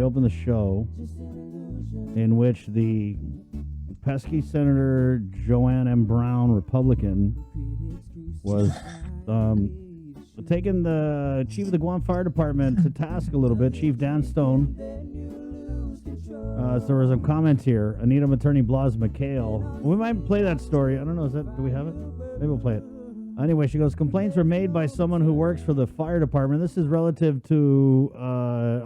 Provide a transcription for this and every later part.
opened the show in which the pesky Senator Joanne Brown, Republican, was taking the chief of the Guam Fire Department to task a little bit, Chief Dan Stone. So there were some comments here. Anita Attorney Blas McHale. We might play that story. I don't know. Do we have it? Maybe we'll play it. Anyway, she goes, complaints were made by someone who works for the fire department. This is relative to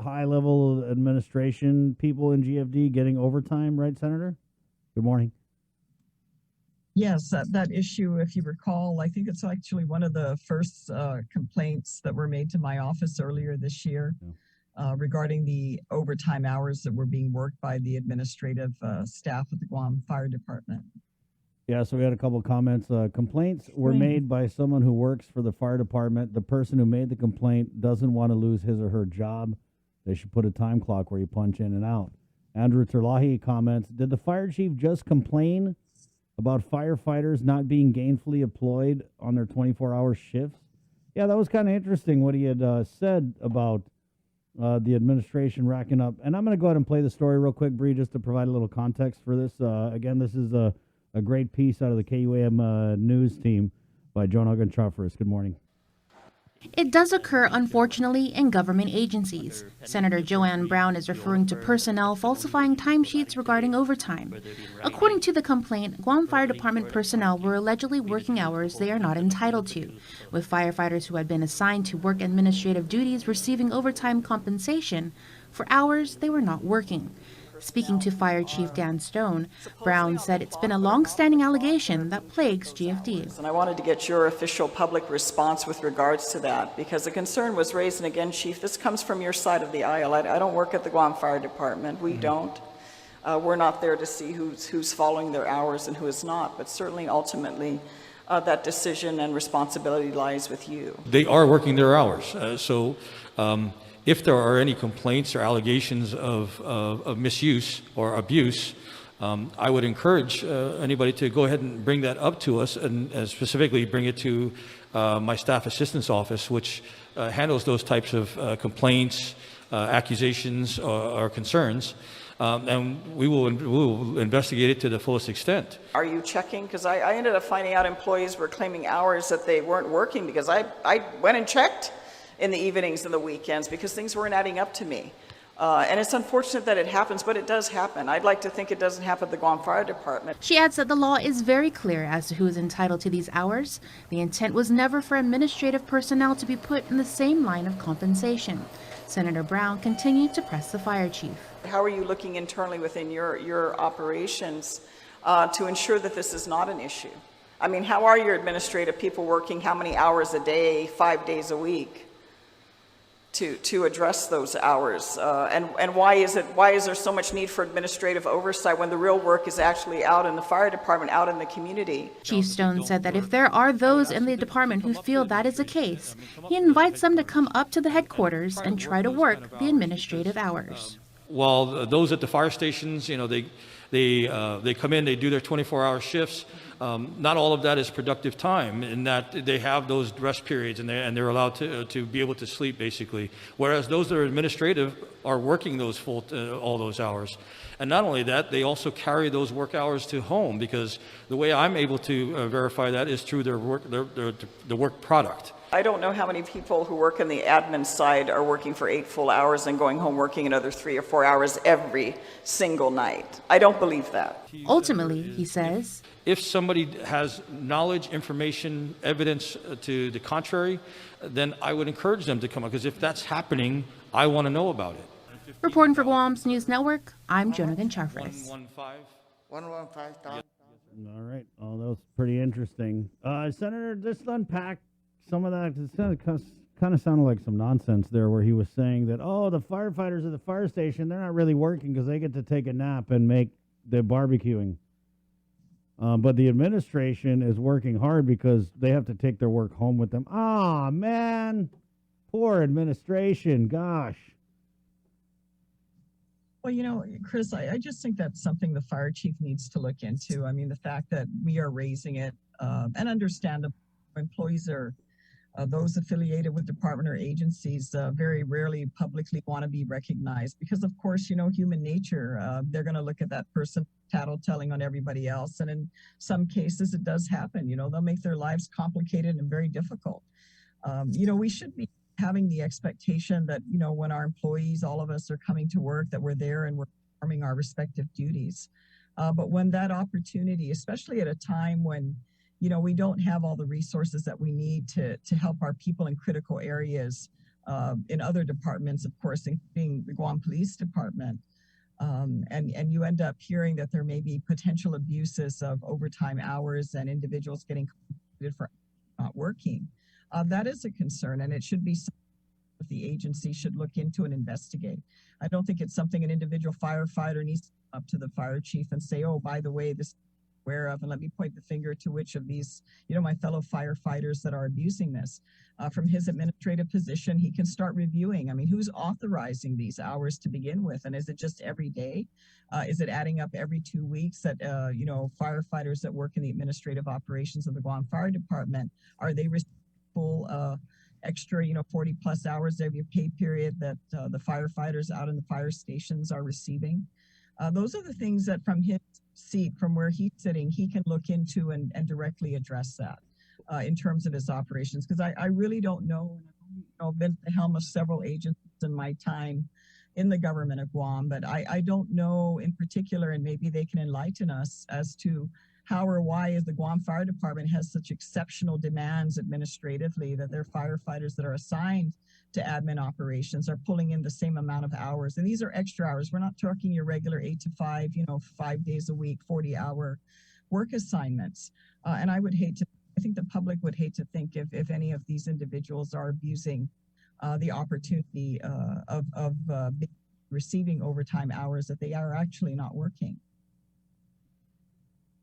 high-level administration people in GFD getting overtime, right, Senator? Good morning. Yes, that issue, if you recall, I think it's actually one of the first complaints that were made to my office earlier this year regarding the overtime hours that were being worked by the administrative staff of the Guam Fire Department. Yeah, so we had a couple of comments. Complaints were made by someone who works for the fire department. The person who made the complaint doesn't want to lose his or her job. They should put a time clock where you punch in and out. Andrew Terlahi comments, did the fire chief just complain about firefighters not being gainfully employed on their 24-hour shifts? Yeah, that was kind of interesting what he had said about the administration racking up. And I'm going to go ahead and play the story real quick, Bree, just to provide a little context for this. Again, this is a great piece out of the KUAM news team by Joan Gonçalves. Good morning. It does occur, unfortunately, in government agencies. Senator Joanne Brown is referring to personnel falsifying timesheets regarding overtime. According to the complaint, Guam Fire Department personnel were allegedly working hours they are not entitled to, with firefighters who had been assigned to work administrative duties receiving overtime compensation for hours they were not working. Speaking to Fire Chief Dan Stone, Brown said it's been a long-standing allegation that plagues GFD. And I wanted to get your official public response with regards to that, because the concern was raised, and again, Chief, this comes from your side of the aisle. I don't work at the Guam Fire Department. We don't. We're not there to see who's following their hours and who is not, but certainly ultimately that decision and responsibility lies with you. They are working their hours. If there are any complaints or allegations of misuse or abuse, I would encourage anybody to go ahead and bring that up to us, and specifically bring it to my staff assistance office, which handles those types of complaints, accusations, or concerns. And we will investigate it to the fullest extent. Are you checking? Because I ended up finding out employees were claiming hours that they weren't working, because I went and checked in the evenings and the weekends because things weren't adding up to me. And it's unfortunate that it happens, but it does happen. I'd like to think it doesn't happen at the Guam Fire Department. She adds that the law is very clear as to who is entitled to these hours. The intent was never for administrative personnel to be put in the same line of compensation. Senator Brown continued to press the fire chief. How are you looking internally within your operations to ensure that this is not an issue? I mean, how are your administrative people working how many hours a day, 5 days a week, to address those hours? And why is there so much need for administrative oversight when the real work is actually out in the fire department, out in the community? Chief Stone said that if there are those in the department who feel that is the case, he invites them to come up to the headquarters and try to work the administrative hours. While those at the fire stations, they come in, they do their 24-hour shifts. Not all of that is productive time, in that they have those rest periods and they're allowed to be able to sleep, basically. Whereas those that are administrative are working those all those hours. And not only that, they also carry those work hours to home, because the way I'm able to verify that is through their work, the work product. I don't know how many people who work in the admin side are working for 8 full hours and going home working another 3 or 4 hours every single night. I don't believe that. Ultimately, he says, if somebody has knowledge, information, evidence to the contrary, then I would encourage them to come up, because if that's happening, I want to know about it. Reporting for Guam's News Network, I'm Joanne Gonçalves. 115. All right. Oh, that was pretty interesting. Senator, just unpack some of that. It kind of sounded like some nonsense there, where he was saying that, oh, the firefighters at the fire station, they're not really working because they get to take a nap and make the barbecuing. But the administration is working hard because they have to take their work home with them. Ah, man. Poor administration. Gosh. Well, Chris, I just think that's something the fire chief needs to look into. I mean, the fact that we are raising it and understand employees are Those affiliated with department or agencies very rarely publicly want to be recognized because, of course, you know, human nature, they're going to look at that person tattletelling on everybody else. And in some cases, it does happen. You know, they'll make their lives complicated and very difficult. You know, we should be having the expectation that, you know, when our employees, all of us are coming to work, that we're there and we're performing our respective duties. But when that opportunity, especially at a time when, you know, we don't have all the resources that we need to help our people in critical areas in other departments, of course, including the Guam Police Department. And you end up hearing that there may be potential abuses of overtime hours and individuals getting compensated for not working. That is a concern, and it should be something that the agency should look into and investigate. I don't think it's something an individual firefighter needs to come up to the fire chief and say, oh, by the way, this aware of, and let me point the finger to which of these, you know, my fellow firefighters that are abusing this. From his administrative position, he can start reviewing. I mean, who's authorizing these hours to begin with? And is it just every day? Is it adding up every 2 weeks that, you know, firefighters that work in the administrative operations of the Guam Fire Department, are they receiving full extra, you know, 40 plus hours every pay period that the firefighters out in the fire stations are receiving? Those are the things that from his seat, from where he's sitting, he can look into and directly address that in terms of his operations. Because I really don't know. I've been at the helm of several agencies in my time in the government of Guam, but I don't know in particular, and maybe they can enlighten us as to how or why is the Guam Fire Department has such exceptional demands administratively that their firefighters that are assigned to admin operations are pulling in the same amount of hours. And these are extra hours. We're not talking your regular 8 to 5, you know, 5 days a week, 40-hour work assignments. And I think the public would hate to think if any of these individuals are abusing the opportunity of receiving overtime hours, that they are actually not working.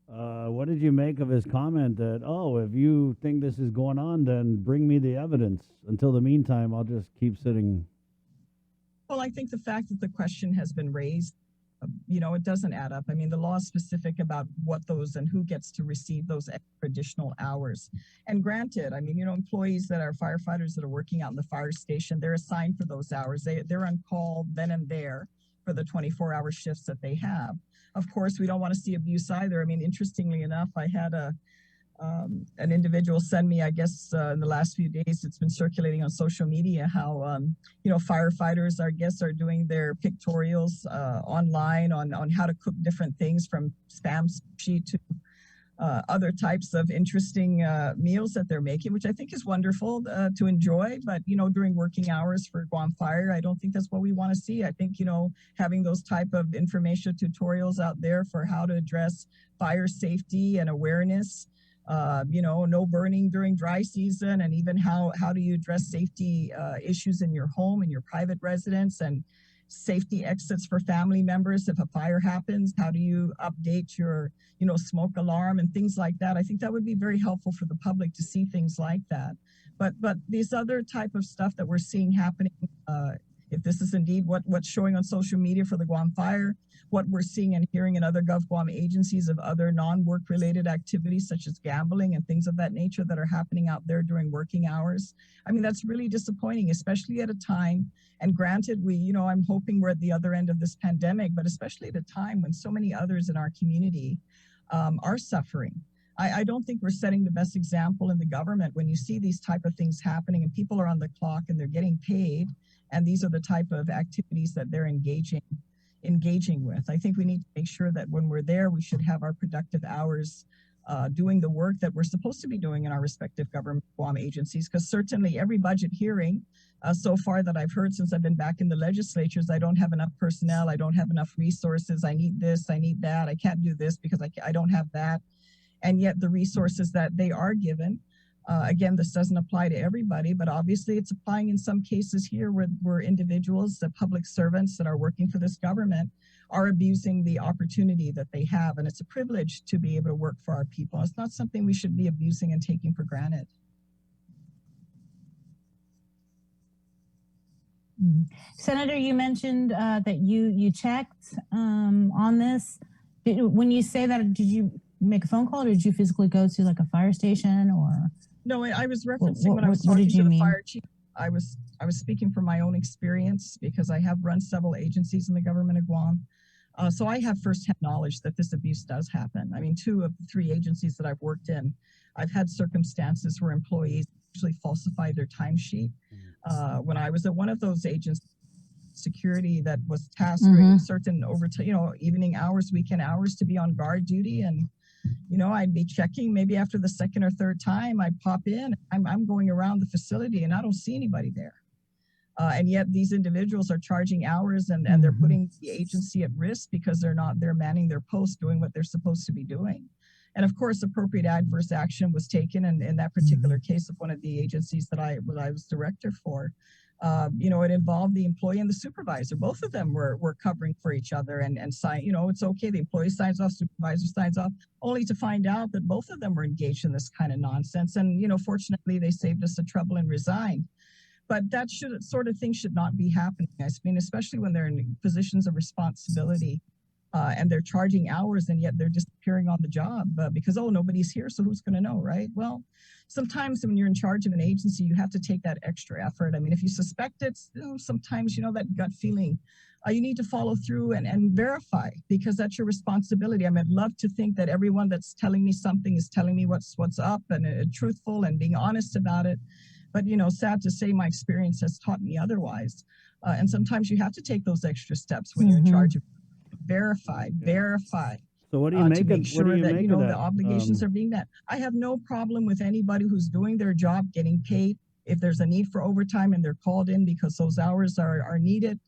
What did you make of his comment that, oh, if you think this is going on, then bring me the evidence. Until the meantime, I'll just keep sitting? Well, I think the fact that the question has been raised, you know, it doesn't add up. I mean, the law is specific about what those and who gets to receive those extra additional hours. And granted, I mean, you know, employees that are firefighters that are working out in the fire station, they're assigned for those hours. They're on call then and there for the 24-hour shifts that they have. Of course, we don't want to see abuse either. I mean, interestingly enough, I had an individual send me, I guess, in the last few days, it's been circulating on social media how, you know, firefighters, I guess, are doing their pictorials online on how to cook different things, from Spam sushi to other types of interesting meals that they're making, which I think is wonderful to enjoy. But, you know, during working hours for Guam Fire, I don't think that's what we want to see. I think, you know, having those type of information tutorials out there for how to address fire safety and awareness, you know, no burning during dry season, and even how do you address safety issues in your home, in your private residence, and safety exits for family members if a fire happens. How do you update your, you know, smoke alarm and things like that? I think that would be very helpful for the public to see things like that. But these other type of stuff that we're seeing happening, if this is indeed what's showing on social media for the Guam Fire, what we're seeing and hearing in other GovGuam agencies of other non-work related activities such as gambling and things of that nature that are happening out there during working hours. I mean, that's really disappointing, especially at a time, and granted, you know, I'm hoping we're at the other end of this pandemic, but especially at a time when so many others in our community are suffering. I don't think we're setting the best example in the government when you see these type of things happening and people are on the clock and they're getting paid, and these are the type of activities that they're engaging with. I think we need to make sure that when we're there, we should have our productive hours doing the work that we're supposed to be doing in our respective government Guam agencies, because certainly every budget hearing so far that I've heard since I've been back in the legislatures, I don't have enough personnel, I don't have enough resources, I need this, I need that, I can't do this because I don't have that. And yet the resources that they are given, again, this doesn't apply to everybody, but obviously it's applying in some cases here where individuals, the public servants that are working for this government, are abusing the opportunity that they have. And it's a privilege to be able to work for our people. It's not something we should be abusing and taking for granted. Senator, you mentioned that you checked on this. When you say that, did you make a phone call or did you physically go to like a fire station or? No, I was referencing when I was what talking did to you the mean? fire chief. I was speaking from my own experience because I have run several agencies in the government of Guam. So I have firsthand knowledge that this abuse does happen. I mean, 2 of the 3 agencies that I've worked in, I've had circumstances where employees actually falsify their timesheet. When I was at one of those agencies, security that was tasked during certain overtime, evening hours, weekend hours to be on guard duty, and I'd be checking maybe after the second or third time I'd pop in. I'm going around the facility and I don't see anybody there. And yet these individuals are charging hours and they're putting the agency at risk because they're manning their post doing what they're supposed to be doing. And of course, appropriate adverse action was taken in that particular case of one of the agencies that I was director for. It involved the employee and the supervisor. Both of them were covering for each other and sign, it's okay. The employee signs off, supervisor signs off, only to find out that both of them were engaged in this kind of nonsense. And, fortunately they saved us the trouble and resigned. But that sort of thing should not be happening. I mean, especially when they're in positions of responsibility and they're charging hours and yet they're disappearing on the job because, nobody's here. So who's going to know, right? Well, sometimes when you're in charge of an agency, you have to take that extra effort. I mean, if you suspect it, sometimes, that gut feeling, you need to follow through and verify because that's your responsibility. I mean, I'd love to think that everyone that's telling me something is telling me what's up and truthful and being honest about it. But, sad to say, my experience has taught me otherwise. And sometimes you have to take those extra steps when you're in charge of verify. So what do you make to of make sure what do you that, make of that? the obligations are being met. I have no problem with anybody who's doing their job getting paid. If there's a need for overtime and they're called in because those hours are needed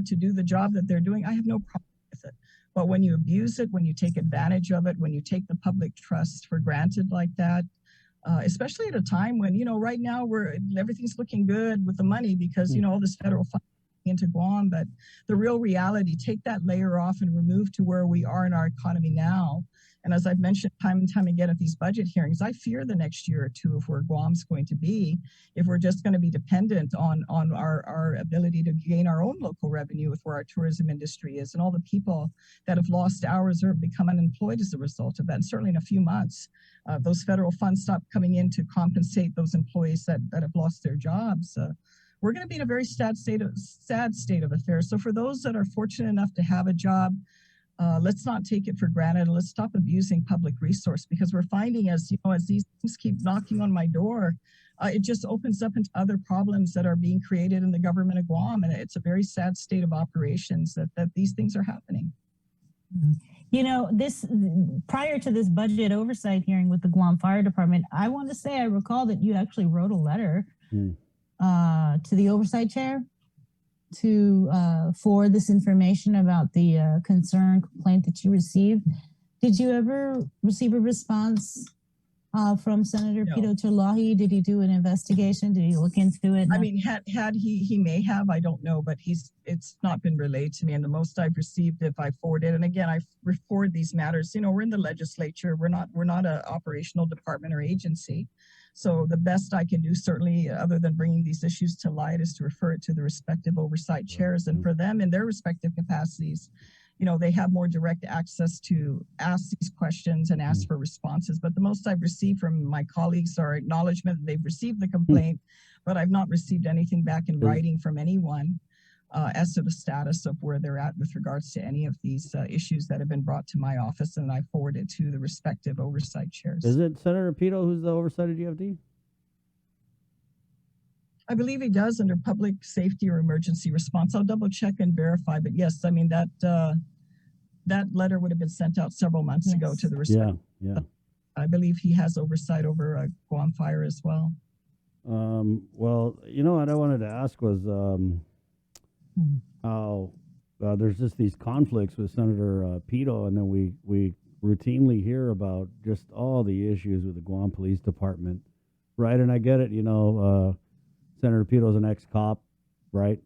to do the job that they're doing, I have no problem with it. But when you abuse it, when you take advantage of it, when you take the public trust for granted like that, especially at a time when, right now everything's looking good with the money because, all this federal funding into Guam, but the real reality, take that layer off and remove to where we are in our economy now. And as I've mentioned time and time again at these budget hearings, I fear the next year or two of where Guam's going to be if we're just going to be dependent on our ability to gain our own local revenue with where our tourism industry is and all the people that have lost hours or have become unemployed as a result of that. And certainly in a few months, those federal funds stop coming in to compensate those employees that have lost their jobs. We're going to be in a very sad state of affairs. So for those that are fortunate enough to have a job, let's not take it for granted. Let's stop abusing public resource because we're finding as these things keep knocking on my door, it just opens up into other problems that are being created in the government of Guam. And it's a very sad state of operations that these things are happening. This prior to this budget oversight hearing with the Guam Fire Department, I want to say I recall that you actually wrote a letter to the oversight chair to forward this information about the complaint that you received. Did you ever receive a response from Senator Pito Terlahi? Did he do an investigation? Did he look into it? I mean, had he may have, I don't know, but it's not been relayed to me. And the most I've received, if I forwarded, and again, I forward these matters, we're in the legislature. We're not an operational department or agency. So the best I can do, certainly, other than bringing these issues to light, is to refer it to the respective oversight chairs. And for them in their respective capacities, they have more direct access to ask these questions and ask for responses. But the most I've received from my colleagues are acknowledgement that they've received the complaint, but I've not received anything back in writing from anyone as to the status of where they're at with regards to any of these issues that have been brought to my office, and I forward it to the respective oversight chairs. Is it Senator Pito who's the oversight of GFD? I believe he does under public safety or emergency response. I'll double check and verify, but yes, I mean that letter would have been sent out several months ago to the respective. Yeah. I believe he has oversight over Guam Fire as well. Well, what I wanted to ask was how there's just these conflicts with Senator Pito, and then we routinely hear about just all the issues with the Guam Police Department, right? And I get it, Senator Pito's an ex-cop, right?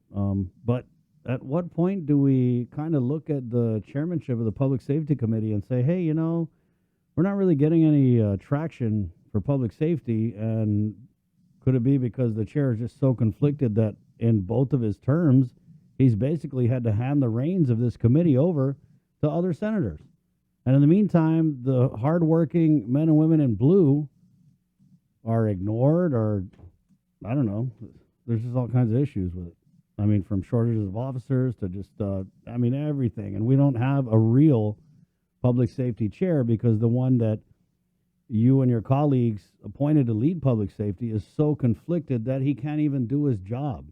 But at what point do we kind of look at the chairmanship of the Public Safety Committee and say, hey, we're not really getting any traction for public safety, and could it be because the chair is just so conflicted that in both of his terms, he's basically had to hand the reins of this committee over to other senators? And in the meantime, the hardworking men and women in blue are ignored, or I don't know. There's just all kinds of issues with it. I mean, from shortages of officers to just, I mean, everything. And we don't have a real public safety chair because the one that you and your colleagues appointed to lead public safety is so conflicted that he can't even do his job.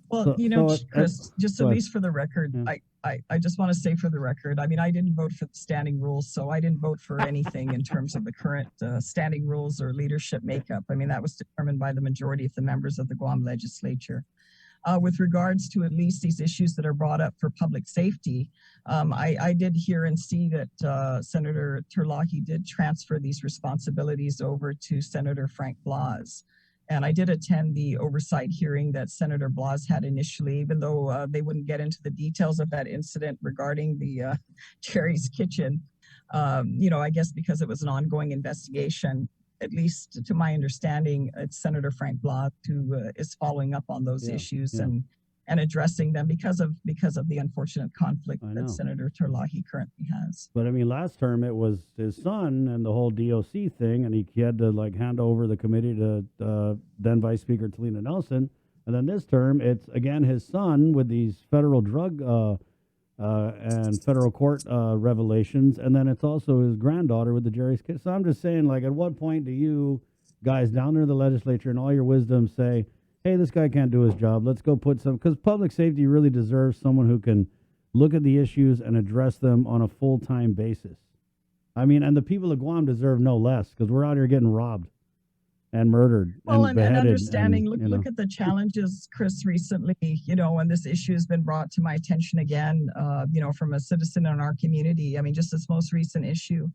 Well, Chris, just at least for the record, Yeah. I just want to say for the record, I mean, I didn't vote for the standing rules, so I didn't vote for anything in terms of the current standing rules or leadership makeup. I mean, that was determined by the majority of the members of the Guam legislature. With regards to at least these issues that are brought up for public safety, I did hear and see that Senator Terlahi did transfer these responsibilities over to Senator Frank Blas. And I did attend the oversight hearing that Senator Blas had initially, even though they wouldn't get into the details of that incident regarding the Jerry's Kitchen. I guess because it was an ongoing investigation, at least to my understanding, it's Senator Frank Blas who is following up on those issues and addressing them because of the unfortunate conflict that Senator Terlahi currently has. But I mean, last term it was his son and the whole DOC thing, and he had to like hand over the committee to then Vice Speaker Talina Nelson. And then this term, it's again his son with these federal drug and federal court revelations, and then it's also his granddaughter with the Jerry's Kids. So I'm just saying, like, at what point do you guys down there in the legislature in all your wisdom say, hey, this guy can't do his job, let's go put some, because public safety really deserves someone who can look at the issues and address them on a full-time basis. I mean, and the people of Guam deserve no less, because we're out here getting robbed and murdered and beheaded. And understanding, look at the challenges, Chris, recently, when this issue has been brought to my attention again, from a citizen in our community. I mean, just this most recent issue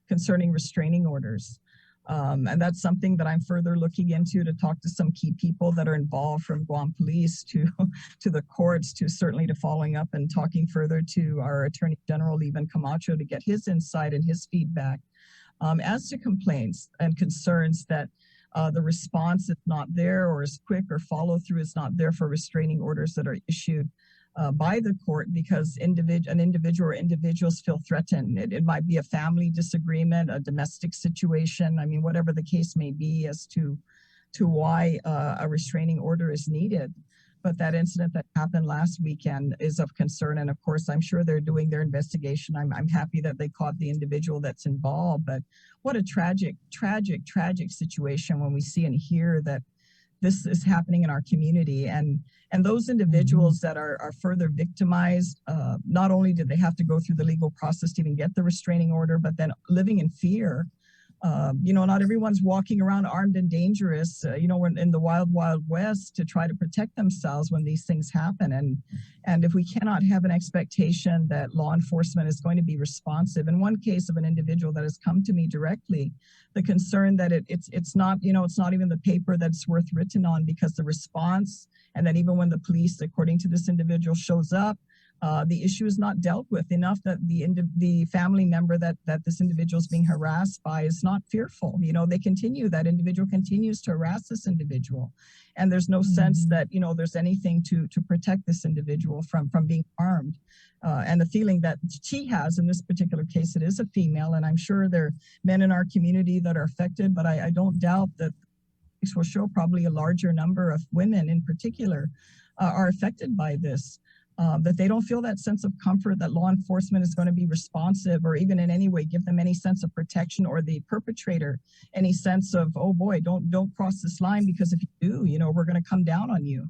concerning restraining orders. And that's something that I'm further looking into to talk to some key people that are involved, from Guam Police to the courts, to certainly to following up and talking further to our Attorney General, Levan Camacho, to get his insight and his feedback. As to complaints and concerns that the response is not there, or is quick, or follow through is not there for restraining orders that are issued by the court because an individual or individuals feel threatened. It might be a family disagreement, a domestic situation. I mean, whatever the case may be as to why a restraining order is needed. But that incident that happened last weekend is of concern. And of course, I'm sure they're doing their investigation. I'm happy that they caught the individual that's involved. But what a tragic situation when we see and hear that this is happening in our community. And those individuals that are further victimized, not only did they have to go through the legal process to even get the restraining order, but then living in fear. Not everyone's walking around armed and dangerous, in the wild west to try to protect themselves when these things happen. And if we cannot have an expectation that law enforcement is going to be responsive, in one case of an individual that has come to me directly, the concern that it's not even the paper that's worth written on, because the response, and then even when the police, according to this individual, shows up, the issue is not dealt with enough that the family member that this individual is being harassed by is not fearful. That individual continues to harass this individual. And there's no sense that, there's anything to protect this individual from being harmed. And the feeling that she has in this particular case, it is a female, and I'm sure there are men in our community that are affected, but I don't doubt that this will show probably a larger number of women in particular are affected by this. That they don't feel that sense of comfort that law enforcement is going to be responsive, or even in any way give them any sense of protection, or the perpetrator any sense of, oh boy, don't cross this line, because if you do, we're going to come down on you.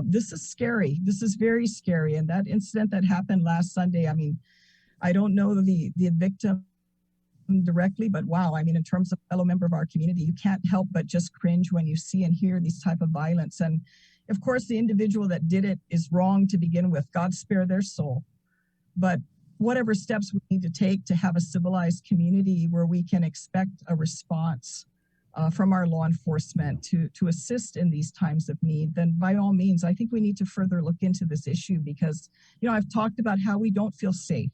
This is scary. This is very scary. And that incident that happened last Sunday, I mean, I don't know the victim directly, but wow, I mean, in terms of a fellow member of our community, you can't help but just cringe when you see and hear these type of violence. And of course, the individual that did it is wrong to begin with. God spare their soul. But whatever steps we need to take to have a civilized community where we can expect a response from our law enforcement to assist in these times of need, then by all means, I think we need to further look into this issue, because, I've talked about how we don't feel safe.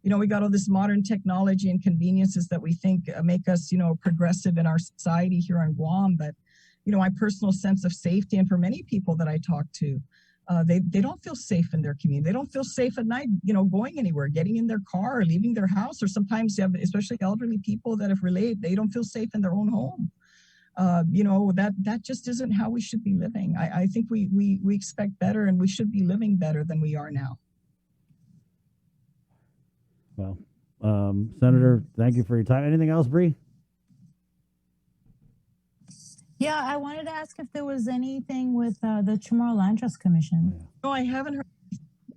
We got all this modern technology and conveniences that we think make us, progressive in our society here on Guam. But, my personal sense of safety, and for many people that I talk to, They don't feel safe in their community. They don't feel safe at night, going anywhere, getting in their car, or leaving their house, or sometimes you have, especially elderly people that have relayed, they don't feel safe in their own home. That just isn't how we should be living. I think we expect better, and we should be living better than we are now. Well, Senator, thank you for your time. Anything else, Bree? Yeah, I wanted to ask if there was anything with the Chamorro Land Trust Commission. No, I haven't heard.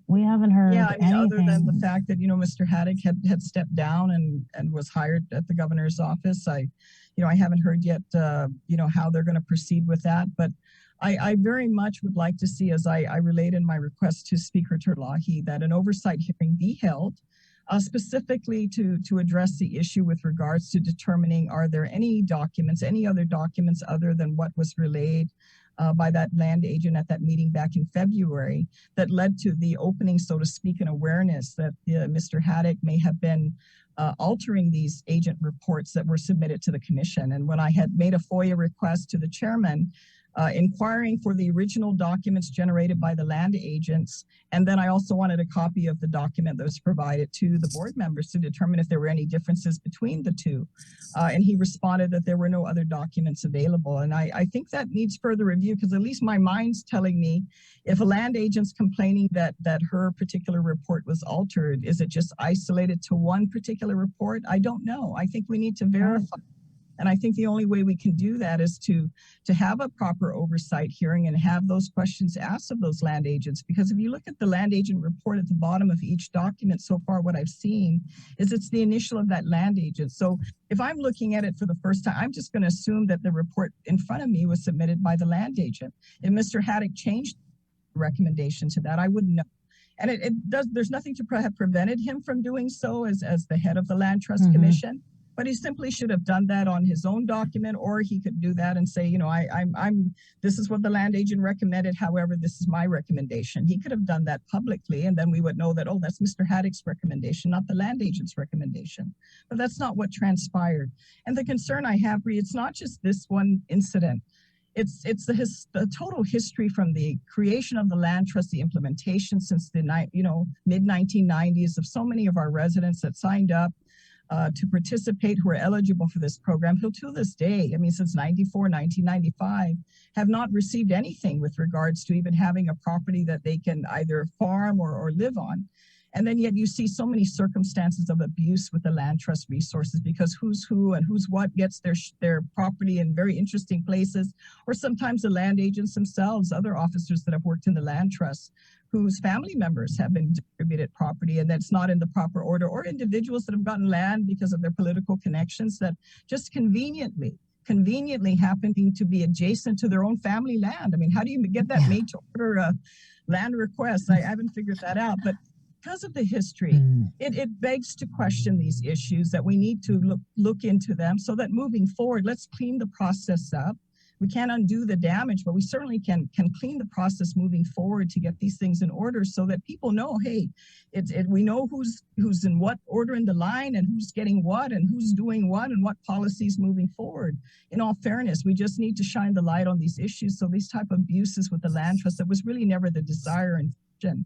We haven't heard anything. Other than the fact that, Mr. Haddock had stepped down and was hired at the governor's office. I haven't heard yet, how they're going to proceed with that. But I very much would like to see, as I relayed in my request to Speaker Terlahi, that an oversight hearing be held specifically to address the issue with regards to determining, are there any other documents other than what was relayed by that land agent at that meeting back in February that led to the opening, so to speak, an awareness that Mr. Haddock may have been altering these agent reports that were submitted to the commission. And when I had made a FOIA request to the chairman, inquiring for the original documents generated by the land agents. And then I also wanted a copy of the document that was provided to the board members to determine if there were any differences between the two. And he responded that there were no other documents available. And I think that needs further review, because at least my mind's telling me, if a land agent's complaining that her particular report was altered, is it just isolated to one particular report? I don't know. I think we need to verify. And I think the only way we can do that is to have a proper oversight hearing and have those questions asked of those land agents. Because if you look at the land agent report at the bottom of each document, so far what I've seen is it's the initial of that land agent. So if I'm looking at it for the first time, I'm just going to assume that the report in front of me was submitted by the land agent. If Mr. Haddock changed the recommendation to that, I wouldn't know. And there's nothing to have prevented him from doing so as the head of the Land Trust Commission. But he simply should have done that on his own document, or he could do that and say, this is what the land agent recommended. However, this is my recommendation. He could have done that publicly, and then we would know that, oh, that's Mr. Haddock's recommendation, not the land agent's recommendation. But that's not what transpired. And the concern I have, Bree, it's not just this one incident. It's the total history from the creation of the land trust, the implementation since the mid 1990s of so many of our residents that signed up to participate, who are eligible for this program, who to this day, since 1995, have not received anything with regards to even having a property that they can either farm or live on. And then yet you see so many circumstances of abuse with the land trust resources, because who's who and who's what gets their property in very interesting places, or sometimes the land agents themselves, other officers that have worked in the land trust, whose family members have been distributed property and that's not in the proper order, or individuals that have gotten land because of their political connections that just conveniently happening to be adjacent to their own family land. How do you get that made to order a land request? I haven't figured that out, but because of the history, it begs to question these issues, that we need to look into them, so that moving forward, let's clean the process up. We can't undo the damage, but we certainly can clean the process moving forward to get these things in order, so that people know, hey, we know who's in what order in the line, and who's getting what, and who's doing what, and what policies moving forward. In all fairness, we just need to shine the light on these issues, so these type of abuses with the land trust that was really never the desire and vision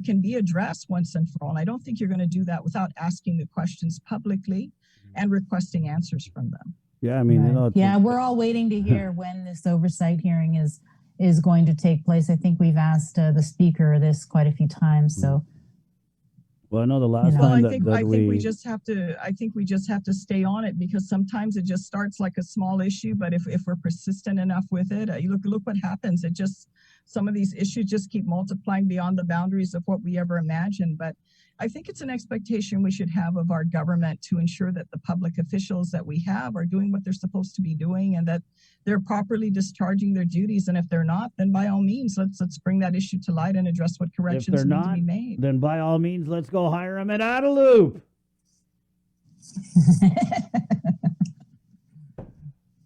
can be addressed once and for all. And I don't think you're going to do that without asking the questions publicly and requesting answers from them. Yeah, right. We're all waiting to hear when this oversight hearing is going to take place. I think we've asked the speaker this quite a few times. So, well, I know the last time I think we just have to stay on it, because sometimes it just starts like a small issue, but if we're persistent enough with it, you look what happens. Some of these issues just keep multiplying beyond the boundaries of what we ever imagined. But I think it's an expectation we should have of our government to ensure that the public officials that we have are doing what they're supposed to be doing, and that they're properly discharging their duties. And if they're not, then by all means, let's bring that issue to light and address what corrections need to be made. Then by all means, let's go hire them at Adeloop.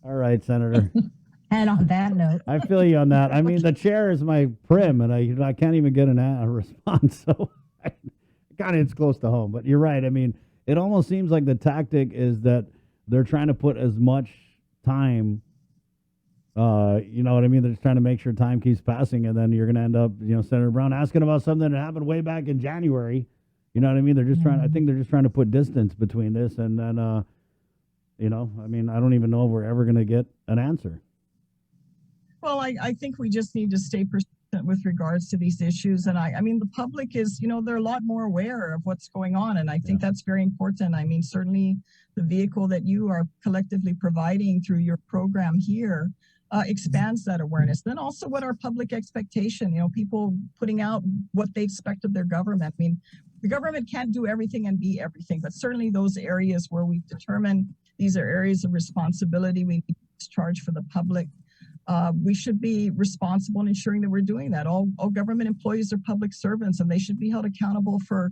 All right, Senator. And on that note, I feel you on that. The chair is my prim, and I can't even get a response. So it's close to home. But you're right. It almost seems like the tactic is that they're trying to put as much time You know what I mean? They're just trying to make sure time keeps passing, and then you're going to end up, Senator Brown asking about something that happened way back in January. You know what I mean? They're just trying. I think they're just trying to put distance between this, and then, I mean, I don't even know if we're ever going to get an answer. Well, I think we just need to stay persistent with regards to these issues. And I mean, the public is, they're a lot more aware of what's going on. And I think that's very important. I mean, certainly the vehicle that you are collectively providing through your program here expands that awareness. Then also what our public expectation, people putting out what they expect of their government. I mean, the government can't do everything and be everything, but certainly those areas where we've determined these are areas of responsibility we need to discharge for the public. We should be responsible in ensuring that we're doing that. All government employees are public servants, and they should be held accountable for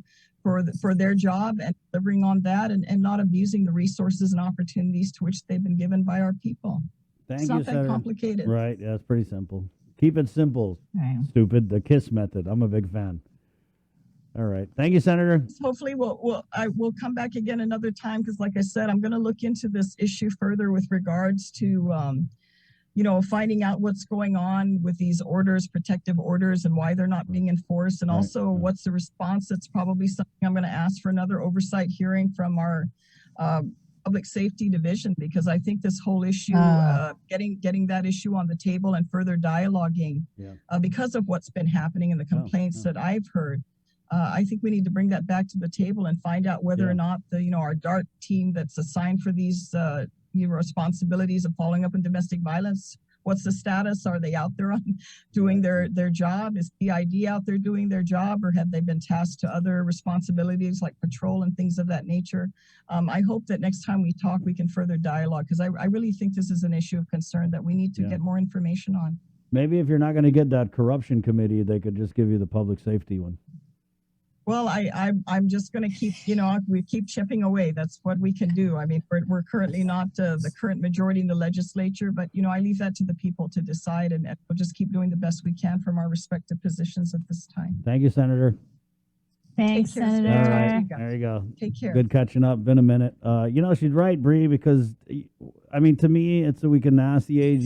their job and delivering on that, and not abusing the resources and opportunities to which they've been given by our people. Thank it's you, not that Senator. complicated. Right? Yeah, it's pretty simple. Keep it simple. Right. Stupid. The KISS method. I'm a big fan. All right. Thank you, Senator. Hopefully we'll come back again another time, because like I said, I'm going to look into this issue further with regards to finding out what's going on with these orders, protective orders, and why they're not being enforced, and also what's the response. That's probably something I'm going to ask for another oversight hearing from our public safety division, because I think this whole issue, getting that issue on the table and further dialoguing, because of what's been happening and the complaints that I've heard. I think we need to bring that back to the table and find out whether or not our DART team that's assigned for these responsibilities of following up on domestic violence, what's the status? Are they out there doing their job? Is CID out there doing their job, or have they been tasked to other responsibilities like patrol and things of that nature? I hope that next time we talk, we can further dialogue, because I really think this is an issue of concern that we need to get more information on. Maybe if you're not going to get that corruption committee, they could just give you the public safety one. Well, I'm just going to keep, we keep chipping away. That's what we can do. I mean, we're currently not the current majority in the legislature, but, I leave that to the people to decide, and we'll just keep doing the best we can from our respective positions at this time. Thank you, Senator. Thanks, Take care, Senator. All right, there you go. Take care. Good catching up. Been a minute. She's right, Bree, because, I mean, to me, it's so we can ask the AG